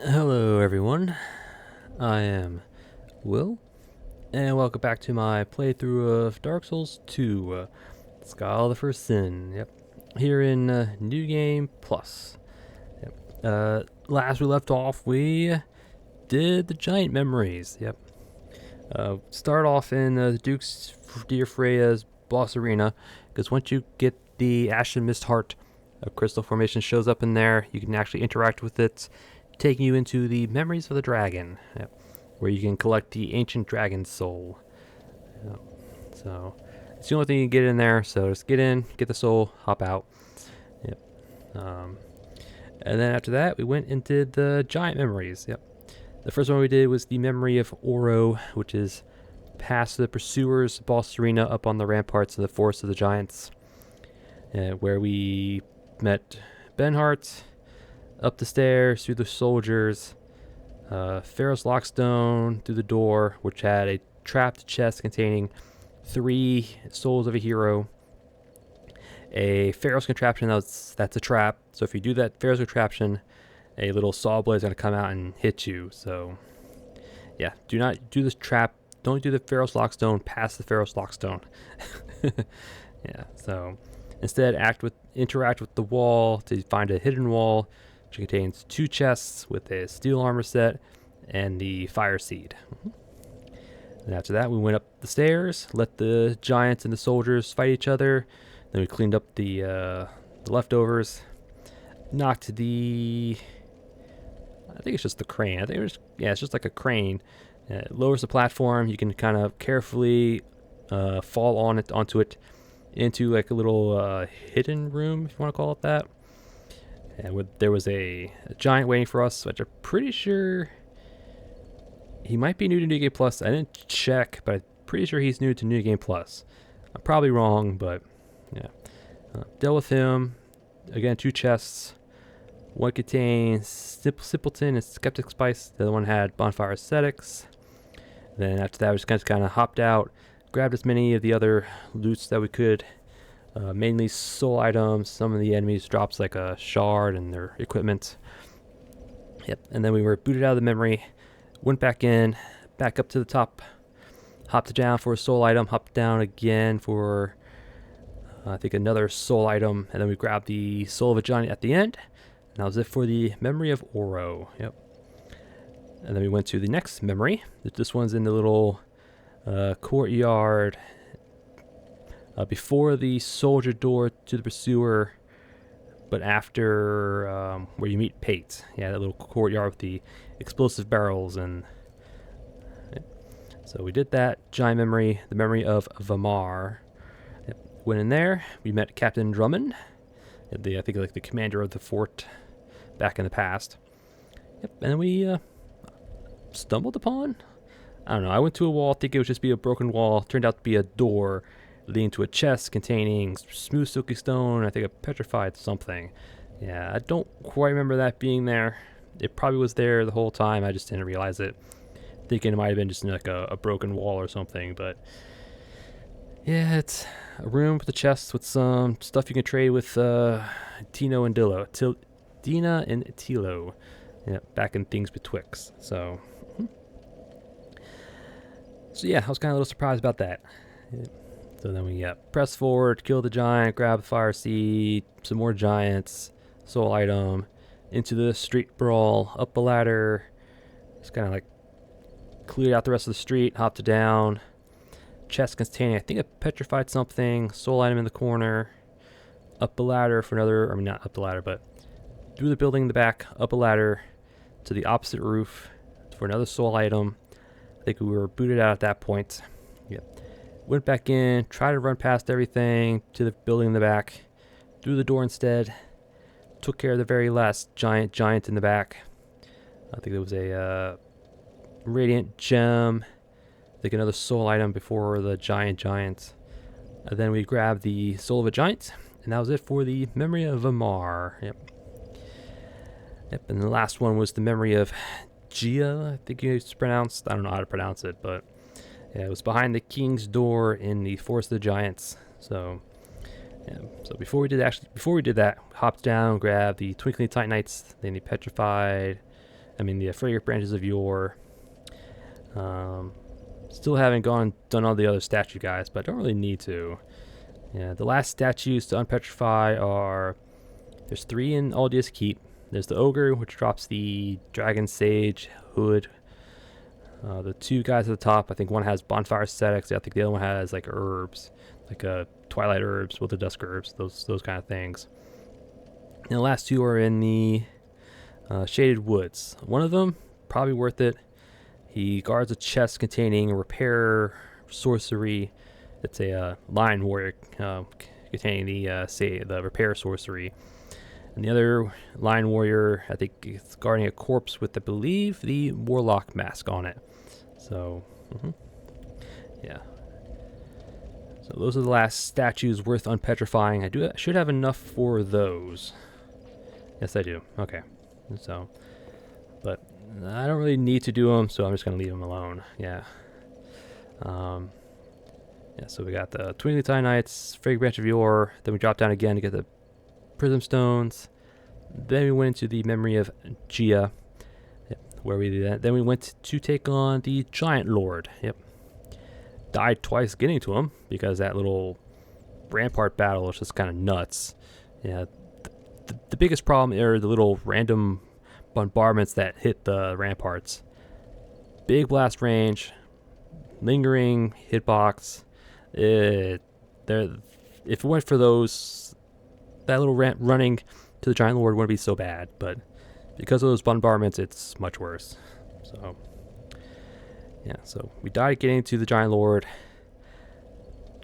Hello everyone, I am Will, and welcome back to my playthrough of Dark Souls 2, Skull of the First Sin, here in New Game Plus. Last we left off, we did the giant memories, start off in the Duke's Dear Freya's boss arena, because once you get the Ashen Mist Heart, a crystal formation shows up in there, you can actually interact with it, taking you into the Memories of the Dragon, where you can collect the Ancient Dragon Soul. So it's the only thing you can get in there, so just get in, get the soul, hop out. Yep. And then after that, we went and did the giant memories. The first one we did was the Memory of Oro, which is past the Pursuers boss arena up on the ramparts of the Forest of the Giants, where we met Benhart, up the stairs, through the soldiers, Pharaoh's Lockstone, through the door, which had a trapped chest containing 3 souls of a hero, a Pharaoh's Contraption that's a trap, so if you do that Pharaoh's Contraption, a little saw blade is going to come out and hit you, so yeah, do not do this trap, don't do the Pharaoh's Lockstone past the Pharaoh's Lockstone. Yeah, so instead interact with the wall to find a hidden wall, which contains 2 chests with a steel armor set and the fire seed. And after that, we went up the stairs, let the giants and the soldiers fight each other. Then we cleaned up the leftovers, knocked the, I think it's just the crane. I think it's just like a crane. It lowers the platform. You can kind of carefully fall onto it into like a little hidden room, if you want to call it that. And there was a giant waiting for us, which I'm pretty sure he might be new to New Game Plus. I didn't check, but I'm pretty sure he's new to New Game Plus. I'm probably wrong, but yeah. Dealt with him. Again, 2 chests. One contains Simpleton and Skeptic Spice. The other one had Bonfire Ascetics. Then after that, we just kind of hopped out, grabbed as many of the other loots that we could. Mainly soul items. Some of the enemies drops like a shard and their equipment. And then we were booted out of the memory, went back in, back up to the top, hopped down for a soul item, hopped down again for I think another soul item, and then we grabbed the soul of a giant at the end. And that was it for the Memory of Oro. And then we went to the next memory. This one's in the little courtyard before the soldier door to the pursuer, but after where you meet Pate. Yeah, that little courtyard with the explosive barrels. And so we did that giant memory, the memory of Vamar. Went in there, we met Captain Drummond, I think like the commander of the fort back in the past. And then we stumbled upon, I don't know, I went to a wall thinking it would just be a broken wall. Turned out to be a door leading to a chest containing smooth silky stone, I think a petrified something. Yeah, I don't quite remember that being there. It probably was there the whole time, I just didn't realize it. Thinking it might have been just like a broken wall or something, but yeah, it's a room with a chest with some stuff you can trade with Dina and Tilo. Yeah, back in Things Betwixt. So yeah, I was kind of a little surprised about that. So then we press forward, kill the giant, grab the fire seed, some more giants, soul item, into the street brawl, up a ladder, just kind of like cleared out the rest of the street, hopped down, chest containing, I think, a petrified something, soul item in the corner, up a ladder for another, I mean not up the ladder, but through the building in the back, up a ladder to the opposite roof for another soul item. I think we were booted out at that point. Went back in, tried to run past everything to the building in the back, through the door instead, took care of the very last giant in the back. I think there was a radiant gem, I think another soul item before the giant. And then we grabbed the soul of a giant, and that was it for the memory of Vamar. And the last one was the memory of Gia, I think it's pronounced. I don't know how to pronounce it, but yeah, it was behind the king's door in the Forest of the Giants. So so before we did that, hopped down, grabbed the Twinkling Titanites, then the Petrified, the fragrant branches of yore. Still haven't done all the other statue guys, but I don't really need to. Yeah, the last statues to unpetrify are, there's 3 in Aldia's Keep. There's the ogre, which drops the dragon sage hood. The 2 guys at the top, I think one has bonfire aesthetics. I think the other one has like herbs, like twilight herbs, with the dusk herbs, those kind of things. And the last 2 are in the shaded woods. One of them probably worth it. He guards a chest containing a repair sorcery. It's a lion warrior containing the repair sorcery. And the other lion warrior, I think, is guarding a corpse with, I believe, the warlock mask on it. So, yeah. So those are the last statues worth unpetrifying. I should have enough for those. Yes, I do. Okay. So, but I don't really need to do them, so I'm just going to leave them alone. Yeah. Yeah, so we got the Twinkling Titanite, Fragrant Branch of Yore, then we dropped down again to get the Prism Stones, then we went into the Memory of Gia, where we did that. Then we went to take on the Giant Lord. Yep. Died twice getting to him, because that little rampart battle was just kind of nuts. Yeah. The biggest problem are the little random bombardments that hit the ramparts. Big blast range, lingering hitbox. If it went for those, that little running to the Giant Lord wouldn't be so bad, but because of those bombardments, it's much worse. So, yeah, so we died getting to the Giant Lord.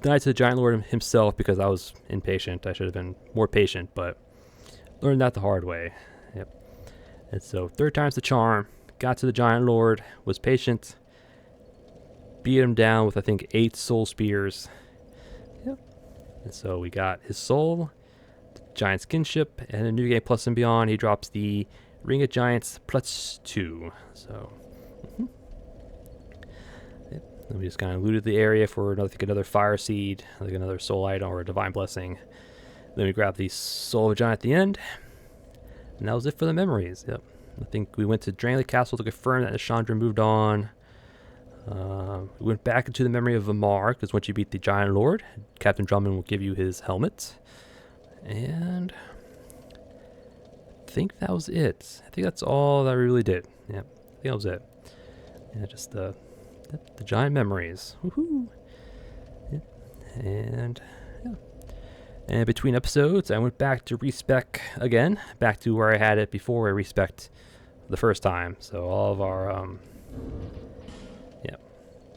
Died to the Giant Lord himself because I was impatient. I should have been more patient, but learned that the hard way. Yep. And so 3rd time's the charm. Got to the Giant Lord, was patient, beat him down with, I think, 8 soul spears. Yep. And so we got his soul, Giant's kinship, and in New Game Plus and Beyond, he drops the Ring of Giants +2. So, yep. And we just kind of looted the area for another fire seed, like another soul item or a divine blessing. Then we grabbed the soul of a giant at the end, and that was it for the memories. Yep. I think we went to Drangelic Castle to confirm that Chandra moved on. We went back into the Memory of Vamar, because once you beat the Giant Lord, Captain Drummond will give you his helmet. And I think that was it. I think that's all that I really did. Yeah, I think that was it. Yeah, just the giant memories. Woohoo! Yeah. And yeah. And between episodes, I went back to respec again, back to where I had it before I respec'd the first time. So all of our yeah.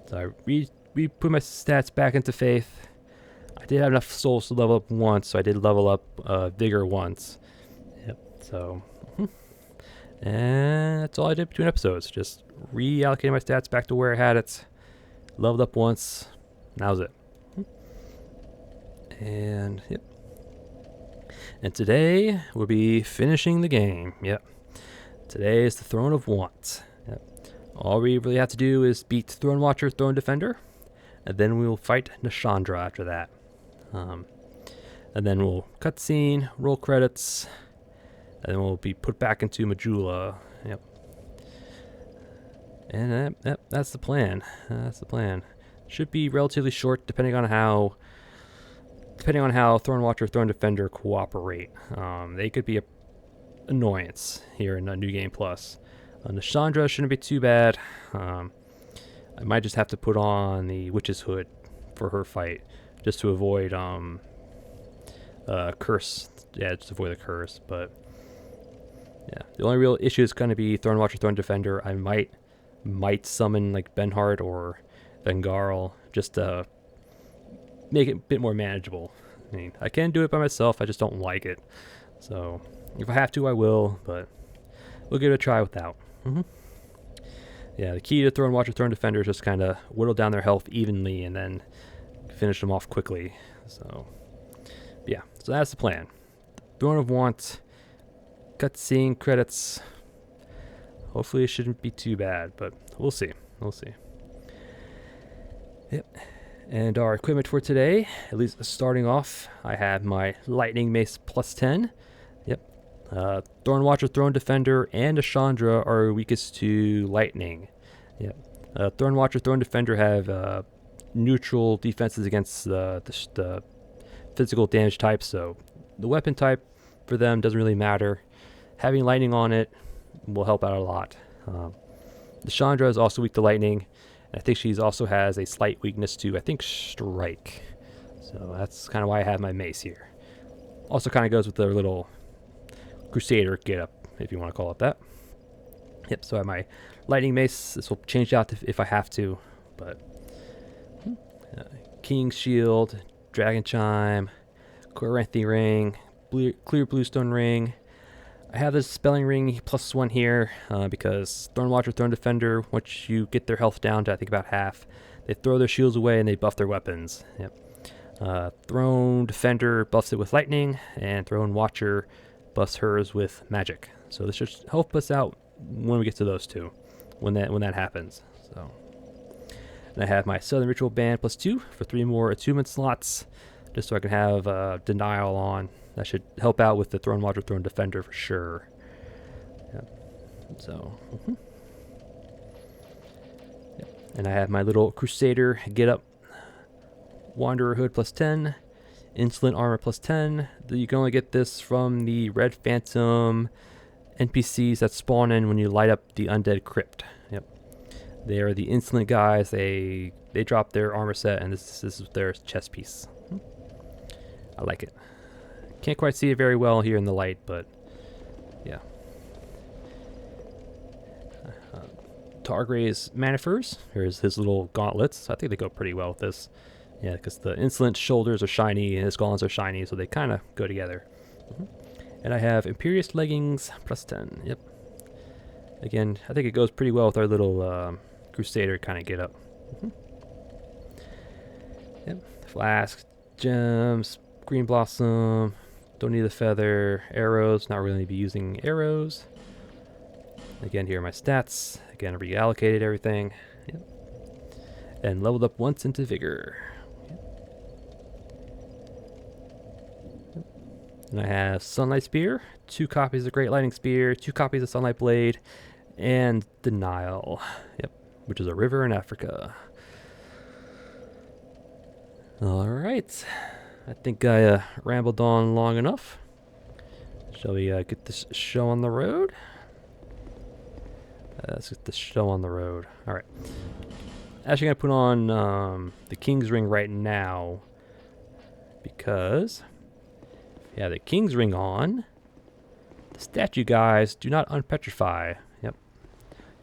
So I put my stats back into Faith. I did have enough souls to level up once, so I did level up Vigor once. Yep. So, and that's all I did between episodes. Just reallocating my stats back to where I had it. Leveled up once. And that was it. And yep. And today we'll be finishing the game. Yep. Today is the Throne of Want. Yep. All we really have to do is beat Throne Watcher, Throne Defender, and then we will fight Nashandra after that. And then we'll cutscene, roll credits, and then we'll be put back into Majula. Yep. And that's the plan. That's the plan. Should be relatively short, depending on how Throne Watcher, Throne Defender cooperate. They could be an annoyance here in New Game Plus. Nashandra shouldn't be too bad. I might just have to put on the Witch's Hood for her fight, just to avoid curse. Yeah, just avoid the curse. But yeah, the only real issue is going to be Throne Watcher, Throne Defender. I might summon like Benhart or Vengarl just to make it a bit more manageable. I mean, I can do it by myself. I just don't like it. So if I have to, I will. But we'll give it a try without. Yeah, the key to Throne Watcher, Throne Defender is just kind of whittle down their health evenly and then finish them off quickly. So, yeah, so that's the plan. Throne of Want, cutscene, credits. Hopefully it shouldn't be too bad, but we'll see. We'll see. Yep. And our equipment for today, at least starting off, I have my Lightning Mace +10. Yep. Thorn Watcher, Thorn Defender, and Ashandra are weakest to lightning. Yep. Thorn Watcher, Thorn Defender have neutral defenses against the physical damage type, so the weapon type for them doesn't really matter. Having lightning on it will help out a lot. The Chandra is also weak to lightning. And I think she also has a slight weakness to, I think, strike. So that's kind of why I have my mace here. Also kind of goes with their little Crusader get up, if you want to call it that. Yep, so I have my lightning mace. This will change out if I have to, but King's Shield, Dragon Chime, Coranthi Ring, Clear Bluestone Ring. I have this Spelling Ring +1 here because Thorn Watcher, Thorn Defender, once you get their health down to I think about half, they throw their shields away and they buff their weapons. Yep. Throne Defender buffs it with lightning, and Throne Watcher buffs hers with magic. So this should help us out when we get to those two, when that happens. So, and I have my Southern Ritual Band +2 for 3 more attunement slots, just so I can have Denial on. That should help out with the Throne Watcher, Throne Defender for sure. Yep. So, yep. And I have my little Crusader get up, Wanderer Hood +10, Insolent Armor +10. You can only get this from the Red Phantom NPCs that spawn in when you light up the Undead Crypt. Yep. They are the Insolent guys. They drop their armor set, and this is their chest piece. I like it. Can't quite see it very well here in the light, but yeah. Targray's Manifers. Here's his little gauntlets. I think they go pretty well with this. Yeah, because the Insolent shoulders are shiny and his gauntlets are shiny, so they kind of go together. And I have Imperious Leggings +10. Yep. Again, I think it goes pretty well with our little Crusader kind of get up. Yep. Flask, gems, Green Blossom. Don't need the feather. Arrows. Not really be using arrows. Again, here are my stats. Again, I reallocated everything. Yep. And leveled up once into Vigor. Yep. And I have Sunlight Spear, 2 copies of Great Lightning Spear, 2 copies of Sunlight Blade, and Denial. Yep. Which is a river in Africa. Alright. I think I rambled on long enough. Shall we get this show on the road? Let's get this show on the road. Alright. Actually going to put on the King's Ring right now. Because, yeah, the King's Ring on, the statue guys do not unpetrify. Yep.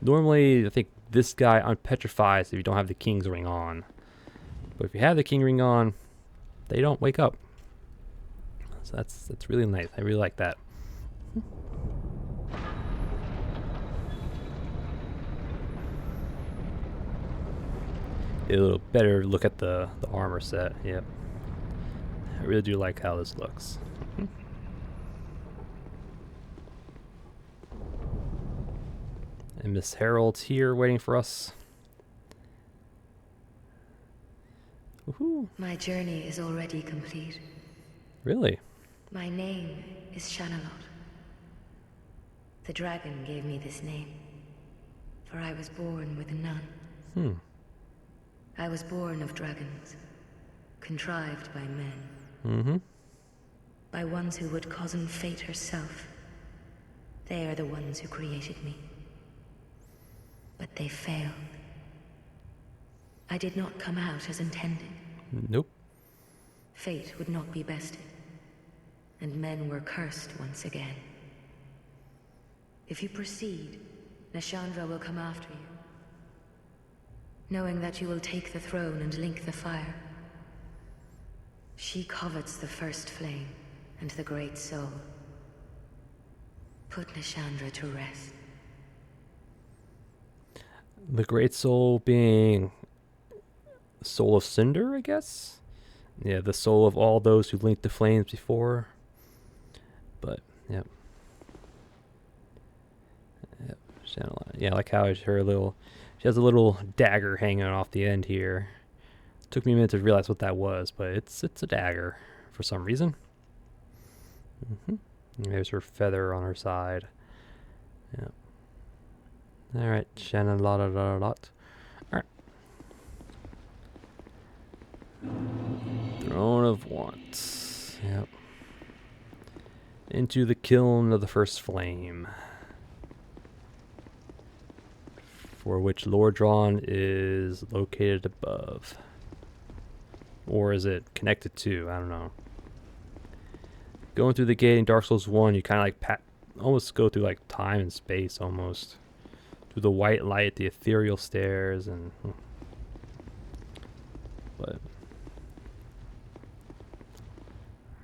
Normally, I think this guy unpetrifies if you don't have the King's Ring on. But if you have the King Ring on, they don't wake up. So that's really nice. I really like that. Get a little better look at the armor set. Yep. I really do like how this looks. And Miss Harold's here waiting for us. Woohoo. My journey is already complete. Really? My name is Shanalot. The dragon gave me this name, for I was born with none. I was born of dragons, contrived by men. By ones who would cozen fate herself. They are the ones who created me. But they failed. I did not come out as intended. Nope. Fate would not be bested, and men were cursed once again. If you proceed, Nashandra will come after you, knowing that you will take the throne and link the fire. She covets the first flame and the great soul. Put Nashandra to rest. The great soul being Soul of Cinder, I guess? Yeah, the soul of all those who linked the flames before. But, yep. Yep. Yeah, I like how she has a little dagger hanging off the end here. Took me a minute to realize what that was, but it's a dagger for some reason. There's her feather on her side. Yeah. Alright, Shannon, lot. Alright. Throne of Want. Yep. Into the kiln of the first flame. For which Lordron is located above. Or is it connected to? I don't know. Going through the gate in Dark Souls 1, you kind of like almost go through like time and space almost. Through the white light, the ethereal stairs, and... But...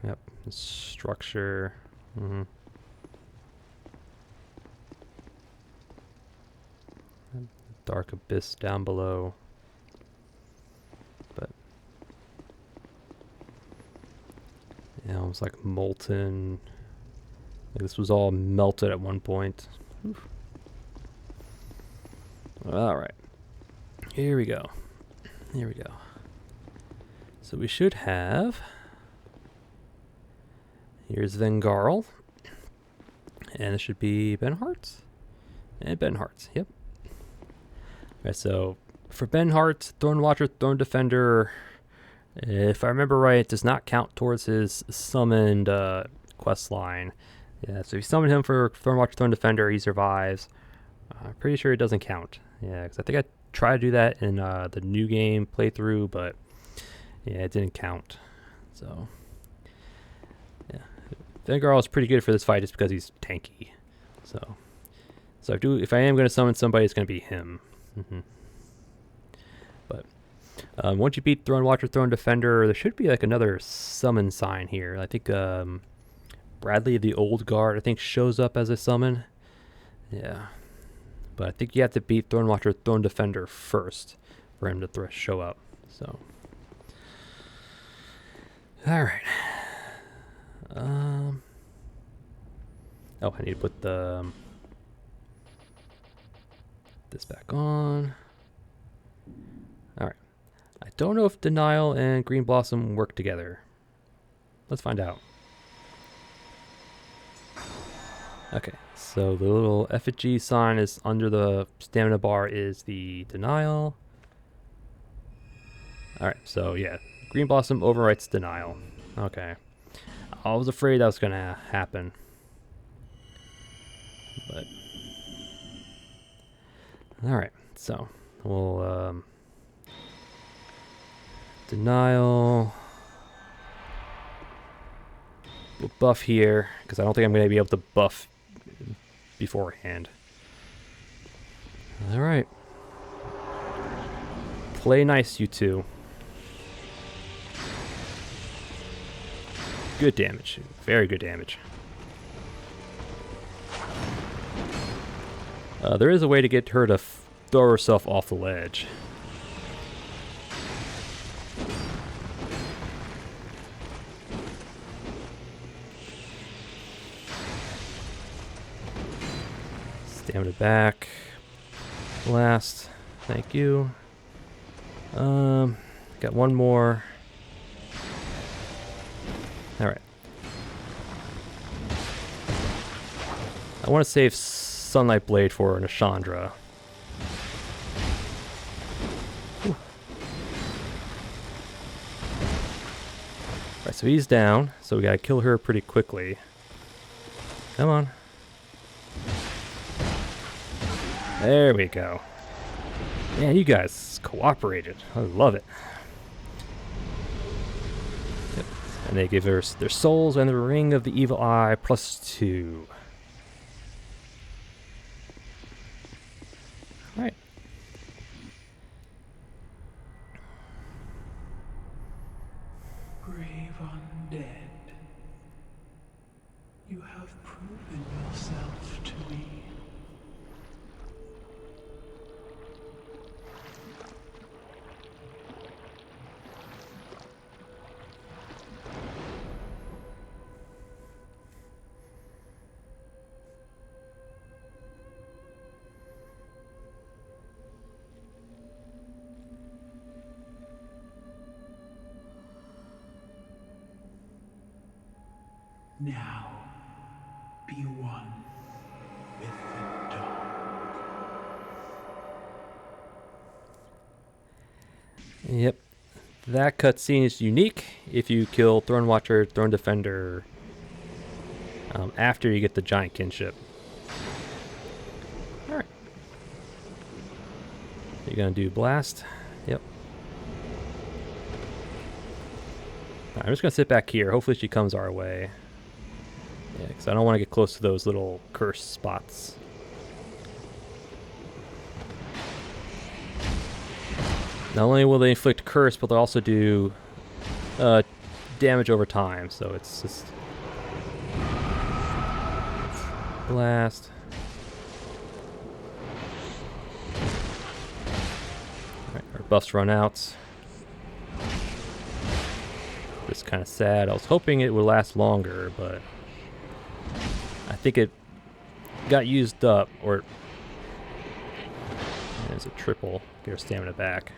Yep, the structure. Dark abyss down below. But... Yeah, almost like molten. Like this was all melted at one point. Oof. Alright. Here we go. Here we go. So we should have... Here's Vengarl. And it should be Benhart. And Benhart, yep. Alright, so for Benhart, Thorn Watcher, Thorn Defender, if I remember right, it does not count towards his summoned quest line. Yeah, so if you summon him for Thorn Watcher, Thorn Defender, he survives. I'm pretty sure it doesn't count. Yeah, because I think I tried to do that in the new game playthrough, but yeah, it didn't count. So, yeah. Vengarl is pretty good for this fight just because he's tanky. So if I am going to summon somebody, it's going to be him. But once you beat Throne Watcher, Throne Defender, there should be like another summon sign here. I think Bradley the Old Guard, I think, shows up as a summon. Yeah. But I think you have to beat Throne Watcher, Throne Defender first for him to show up. So. Alright. Oh, I need to put the... this back on. Alright. I don't know if Denial and Green Blossom work together. Let's find out. Okay, so the little effigy sign is under the stamina bar is the Denial. Alright, so yeah. Green Blossom overwrites Denial. Okay. I was afraid that was going to happen. But... Alright, so we'll Denial. We'll buff here, because I don't think I'm going to be able to buff beforehand. Alright. Play nice, you two. Good damage. Very good damage. There is a way to get her to throw herself off the ledge. Stamina back. Blast. Thank you. Got one more. Alright. I want to save Sunlight Blade for Nashandra. Alright, so he's down, so we gotta kill her pretty quickly. Come on. There we go. Man, you guys cooperated. I love it. Yep. And they give her their souls and the Ring of the Evil Eye +2. Alright. Brave undead, you have proven yourself to me. Now, be one with the dark. Yep. That cutscene is unique if you kill Throne Watcher, Throne Defender after you get the giant kinship. Alright. You're gonna do blast? Yep. Right, I'm just gonna sit back here. Hopefully she comes our way. Yeah, because I don't want to get close to those little curse spots. Not only will they inflict curse, but they'll also do damage over time. So it's just blast. Alright, our buffs run out. Just kind of sad. I was hoping it would last longer, but I think it got used up. Or there's a triple. Get our stamina back.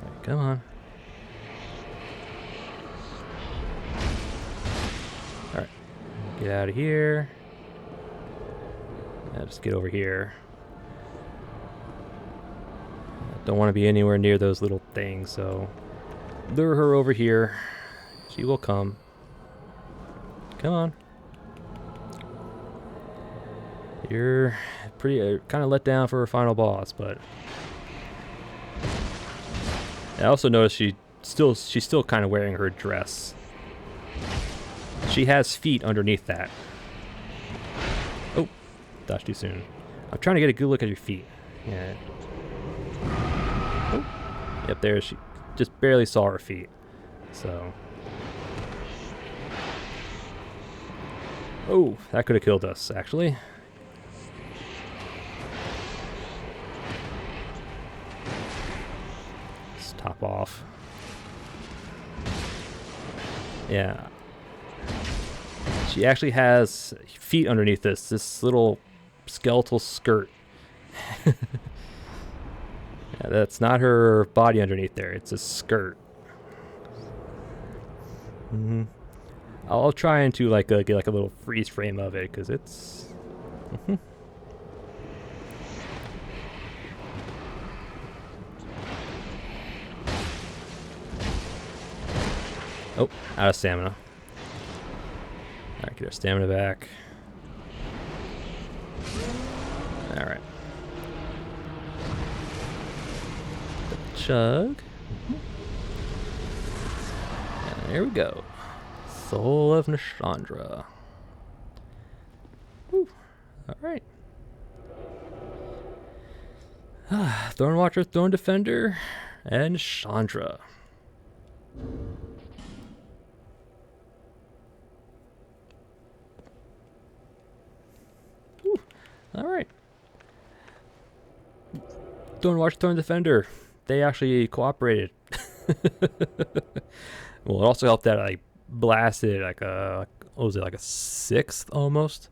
Alright, come on. Alright. Get out of here. Now just get over here. I don't want to be anywhere near those little things, so lure her over here. She will come. Come on. You're pretty kind of let down for her final boss, but I also noticed she's still kind of wearing her dress. She has feet underneath that. Oh, dodged too soon. I'm trying to get a good look at your feet. Yeah. Oh. Yep, there she just barely saw her feet. So. Oh, that could have killed us, actually. Let's top off. Yeah. She actually has feet underneath this little skeletal skirt. Yeah, that's not her body underneath there. It's a skirt. Mm-hmm. I'll try and get like a little freeze frame of it because it's. Mm-hmm. Oh, out of stamina. Alright, get our stamina back. Alright. Chug. And there we go. Soul of Nishandra. Alright. Thorn Watcher, Thorn Defender, and Nishandra. Alright. Thorn Watcher, Thorn Defender. They actually cooperated. Well, it also helped that I blasted like a, what was it, like a sixth almost?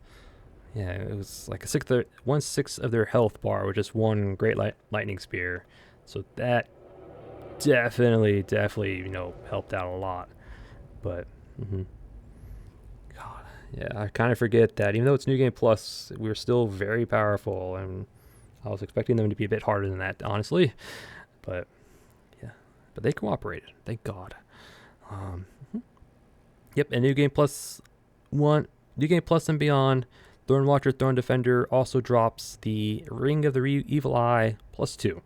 Yeah, it was like a 1/6 of their health bar with just one great lightning spear. So that definitely, helped out a lot. But, God, yeah, I kind of forget that even though it's New Game Plus, we're still very powerful, and I was expecting them to be a bit harder than that, honestly. But, yeah, but they cooperated, thank God. Yep, and New Game Plus and Beyond, Thorn Watcher, Thorn Defender also drops the Ring of the Evil Eye +2. Yep,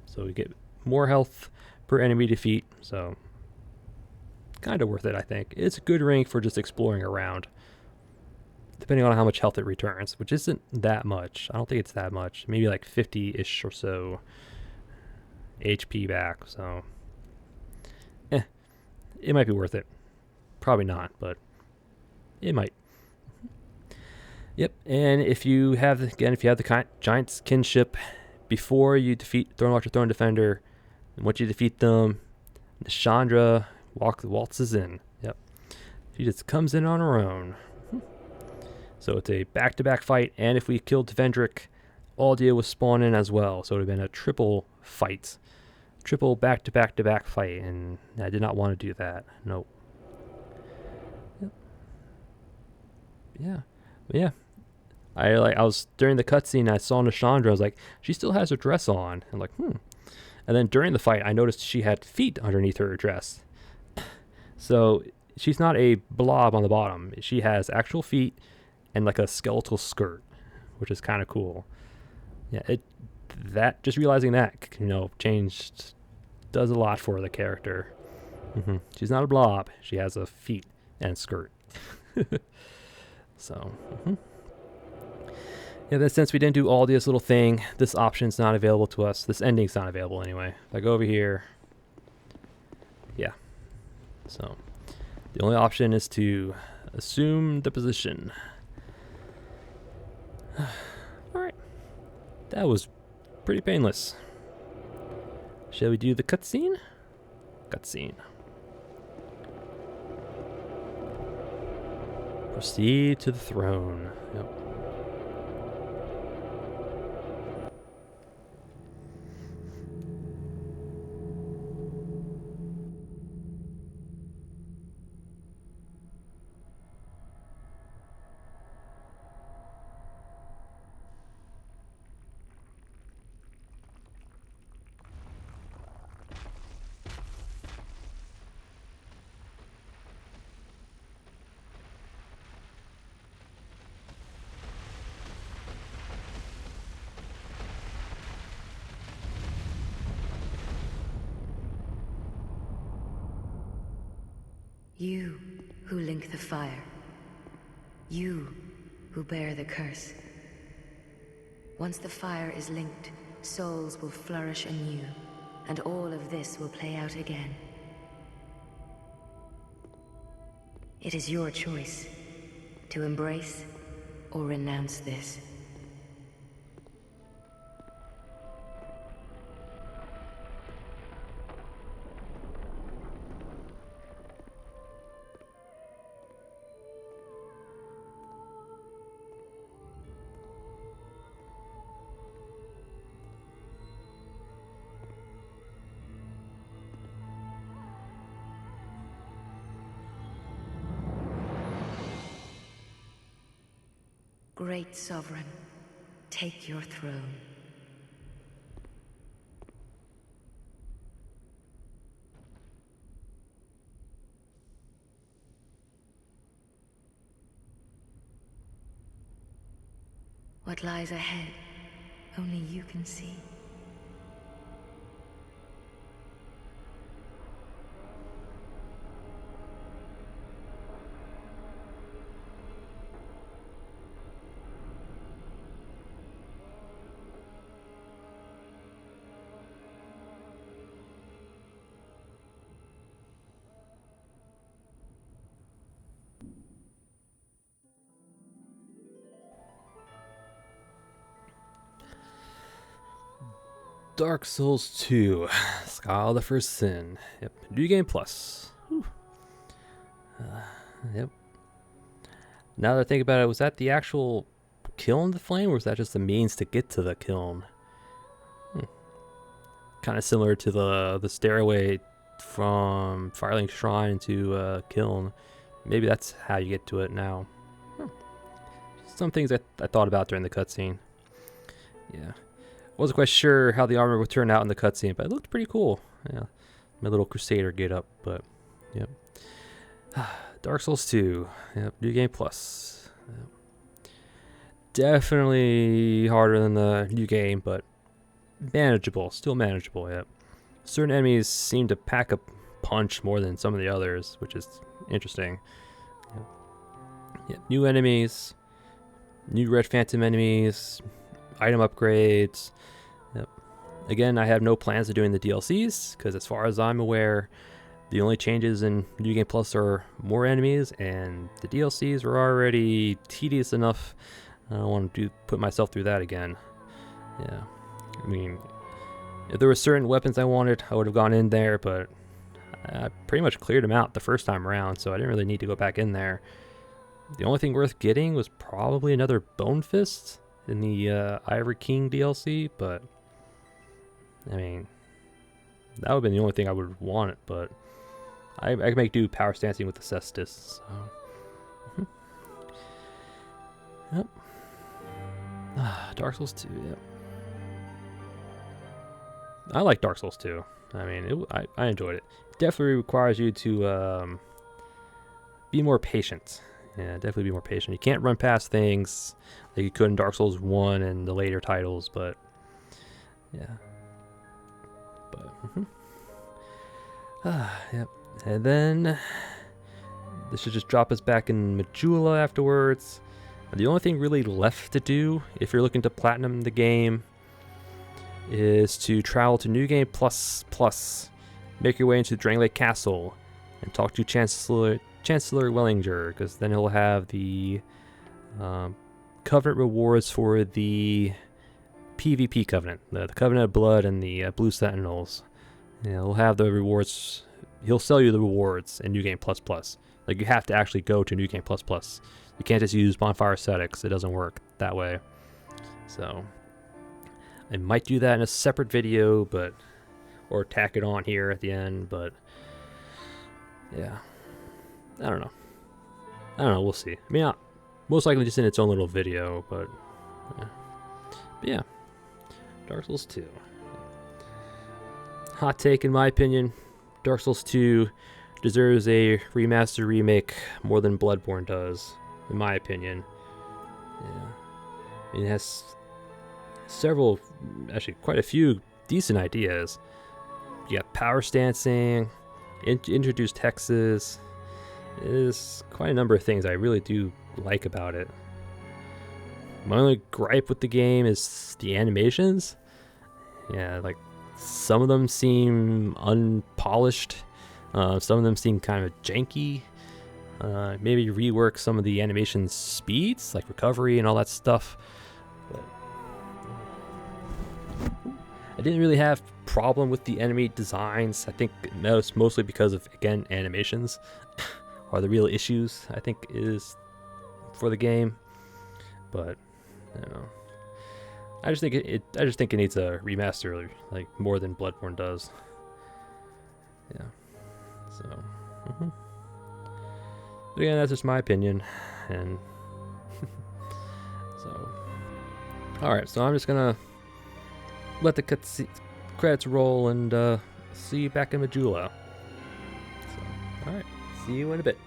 so we get more health per enemy defeat, so kind of worth it, I think. It's a good ring for just exploring around, depending on how much health it returns, which isn't that much. I don't think it's that much. Maybe like 50-ish or so HP back, so it might be worth it. Probably not, but it might. Yep, and if you have the Giant's Kinship before you defeat Thorn Watcher, Thorn Defender, and once you defeat them, Nishandra waltzes in. Yep, she just comes in on her own. So it's a back-to-back fight, and if we killed Devendrick, Aldia was spawn in as well, so it would have been a triple fight. Triple back-to-back-to-back fight, and I did not want to do that. Nope. Yep. Yeah. Yeah. I was during the cutscene. I saw Nashandra. I was like, she still has her dress on. I'm like, hmm. And then during the fight, I noticed she had feet underneath her dress. So she's not a blob on the bottom. She has actual feet and like a skeletal skirt, which is kind of cool. Yeah, that just realizing that changed does a lot for the character. She's not a blob. She has a feet and skirt. So. Yeah, then since we didn't do all this little thing, this option's not available to us. This ending's not available anyway. If I go over here, yeah. So the only option is to assume the position. Alright. That was pretty painless. Shall we do the cutscene? Cutscene. Proceed to the throne. Yep. You who link the fire. You who bear the curse. Once the fire is linked, souls will flourish anew, and all of this will play out again. It is your choice to embrace or renounce this. Great Sovereign, take your throne. What lies ahead, only you can see. Dark Souls 2, Skull the First Sin. Yep, New Game Plus. Yep. Now that I think about it, was that the actual kiln, the flame, or was that just the means to get to the kiln? Kind of similar to the stairway from Firelink Shrine to kiln. Maybe that's how you get to it now. Some things I thought about during the cutscene. Yeah. Wasn't quite sure how the armor would turn out in the cutscene, but it looked pretty cool. Yeah, my little Crusader get up, but yep. Dark Souls 2, yep, New Game Plus. Yep. Definitely harder than the new game, but manageable, still manageable. Yep. Certain enemies seem to pack a punch more than some of the others, which is interesting. Yep. Yep. New enemies, new Red Phantom enemies. Item upgrades. Yep. Again, I have no plans of doing the DLCs because as far as I'm aware, the only changes in New Game Plus are more enemies, and the DLCs were already tedious enough. I don't want to put myself through that again. Yeah. I mean, if there were certain weapons I wanted, I would have gone in there, but I pretty much cleared them out the first time around, so I didn't really need to go back in there. The only thing worth getting was probably another Bone Fist in the Ivory King DLC, but I mean, that would have been the only thing I would have wanted, but I can make do power stancing with the Cestus. So. Yep. Dark Souls 2, yep. I like Dark Souls 2. I mean, I enjoyed it. Definitely requires you to be more patient. Yeah, definitely be more patient. You can't run past things like you could in Dark Souls 1 and the later titles, but yeah. But, yep. And then this should just drop us back in Majula afterwards. The only thing really left to do, if you're looking to platinum the game, is to travel to New Game Plus, make your way into Drangelic Castle, and talk to Chancellor Wellinger, because then he'll have the Covenant rewards for the PvP Covenant, the Covenant of Blood and the Blue Sentinels. Yeah, he'll have the rewards. He'll sell you the rewards in New Game Plus. Like, you have to actually go to New Game Plus. You can't just use Bonfire Ascetics. It doesn't work that way. So I might do that in a separate video, or tack it on here at the end, but yeah. I don't know, we'll see. I mean, most likely just in its own little video, but yeah. Dark Souls 2. Hot take in my opinion, Dark Souls 2 deserves a remaster remake more than Bloodborne does, in my opinion. Yeah. I mean, it has several, actually quite a few decent ideas. You got power stancing, introduced hexes. There's quite a number of things I really do like about it. My only gripe with the game is the animations. Yeah, like, some of them seem unpolished. Some of them seem kind of janky. Maybe rework some of the animation speeds, like recovery and all that stuff. But I didn't really have problem with the enemy designs. I think that was mostly because of, again, animations are the real issues, I think, is for the game. But I don't know. I just think it needs a remaster, like more than Bloodborne does. Yeah. So. But again, that's just my opinion, and so. All right, so I'm just gonna let the credits roll and see you back in Majula. So, all right, see you in a bit.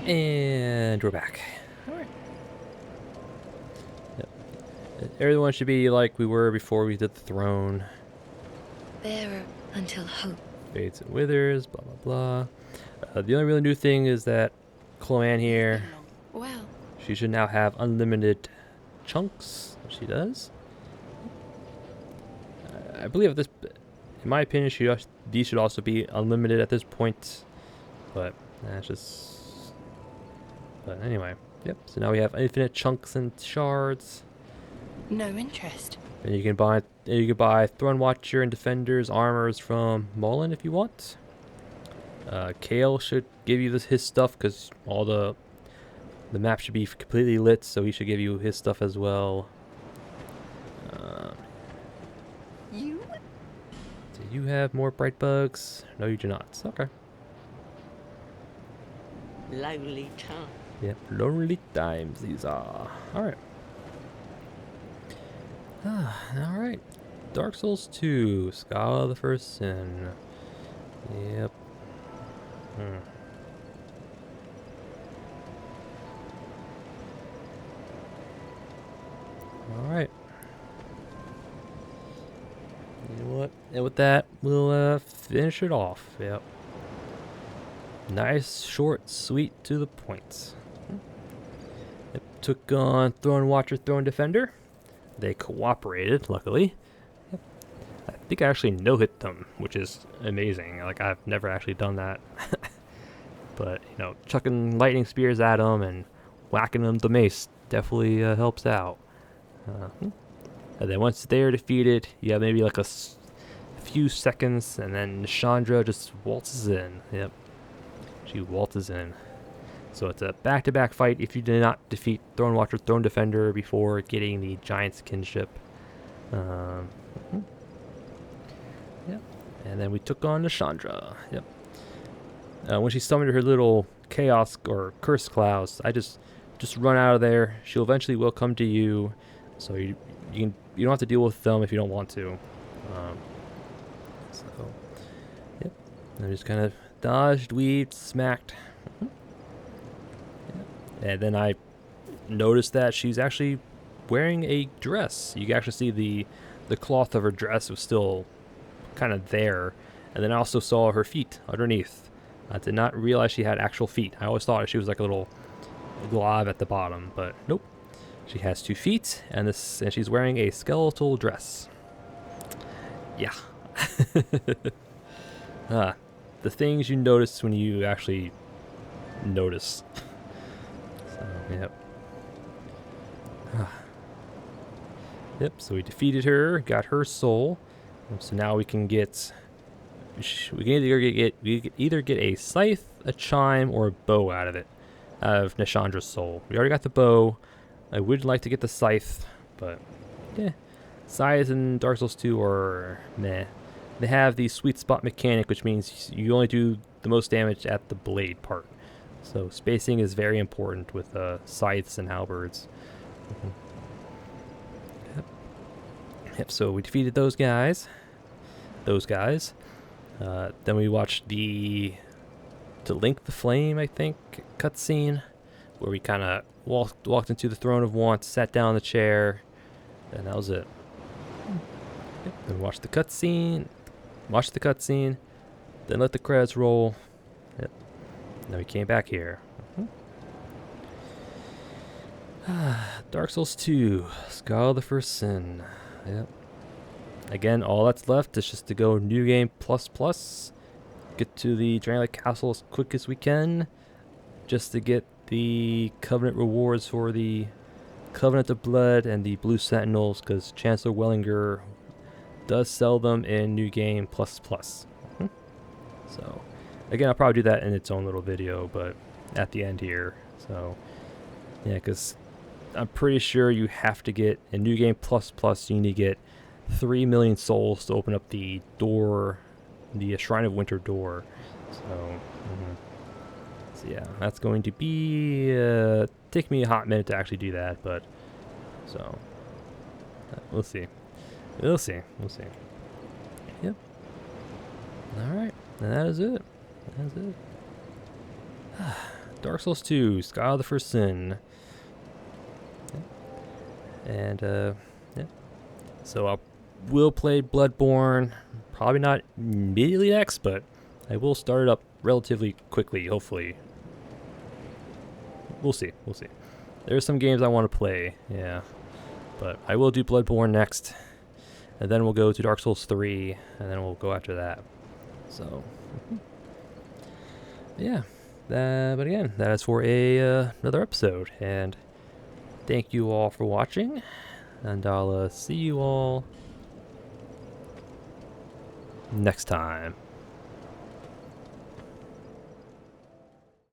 And we're back. Alright. Yep. Everyone should be like we were before we did the throne. Bearer until hope. Fades and withers, blah blah blah. The only really new thing is that Chloanne here, Well, she should now have unlimited chunks. She does. I believe at this, in my opinion, these should also be unlimited at this point. But that's just. But anyway, yep. So now we have infinite chunks and shards. no interest. And you can buy Throne Watcher and Defender's armors from Mullen if you want. Kale should give you his stuff because all the map should be completely lit, so he should give you his stuff as well. You? Do you have more bright bugs? No, you do not. Okay. Lonely time. Yep, lonely times these are. Alright. Alright. Dark Souls 2, Scholar of the First Sin. Yep. Alright. You know what? And with that, we'll finish it off. Yep. Nice, short, sweet, to the point. It took on Throne Watcher, Throne Defender. They cooperated, luckily. Yep. I think I actually no-hit them, which is amazing. Like, I've never actually done that. But, you know, chucking lightning spears at them and whacking them with the mace definitely helps out. And then once they're defeated, you have maybe like a few seconds, and then Chandra just waltzes in. Yep. She waltzes in. So it's a back-to-back fight if you did not defeat Throne Watcher, Throne Defender before getting the Giant's Kinship. Yep. And then we took on the Chandra. Yep. When she summoned her little chaos or curse clouds, I just run out of there. She'll eventually will come to you, so you don't have to deal with them if you don't want to. So, yep. I just kind of dodged, weaved, smacked. Yep. And then I noticed that she's actually wearing a dress. You can actually see the cloth of her dress was still kind of there. And then I also saw her feet underneath. I did not realize she had actual feet. I always thought she was like a little glob at the bottom, but nope. She has 2 feet, and she's wearing a skeletal dress. Yeah. The things you notice when you actually notice. So, yep. Yep, so we defeated her, got her soul. So now we can get... We can either get a scythe, a chime, or a bow out of it. Out of Nishandra's soul. We already got the bow. I would like to get the scythe, but yeah. Scythes in Dark Souls 2 are meh. They have the sweet spot mechanic, which means you only do the most damage at the blade part. So spacing is very important with scythes and halberds. Yep, so we defeated those guys. Then we watched the To Link the Flame, I think, cutscene, where we kind of walked into the Throne of Want, sat down in the chair, and that was it. Yep. Then watched the cutscene, then let the credits roll. Yep. Then we came back here. Dark Souls 2, Scholar of the First Sin. Yep. Again, all that's left is just to go New Game ++. Get to the Drangelic Castle as quick as we can, just to get the Covenant rewards for the Covenant of Blood and the Blue Sentinels, because Chancellor Wellinger does sell them in New Game ++. So, again, I'll probably do that in its own little video, but at the end here. So, yeah, because I'm pretty sure you have to get in New Game ++, you need to get 3 million souls to open up the door, the Shrine of Winter door. So, so yeah, that's going to be take me a hot minute to actually do that, but so we'll see. Yep. All right, and that is it. Dark Souls 2, Sky of the First Sin. And, yeah. So I will play Bloodborne. Probably not immediately next, but I will start it up relatively quickly, hopefully. We'll see. We'll see. There's some games I want to play, yeah. But I will do Bloodborne next. And then we'll go to Dark Souls 3, and then we'll go after that. So, yeah. But again, that is for another episode. And thank you all for watching. And I'll see you all next time.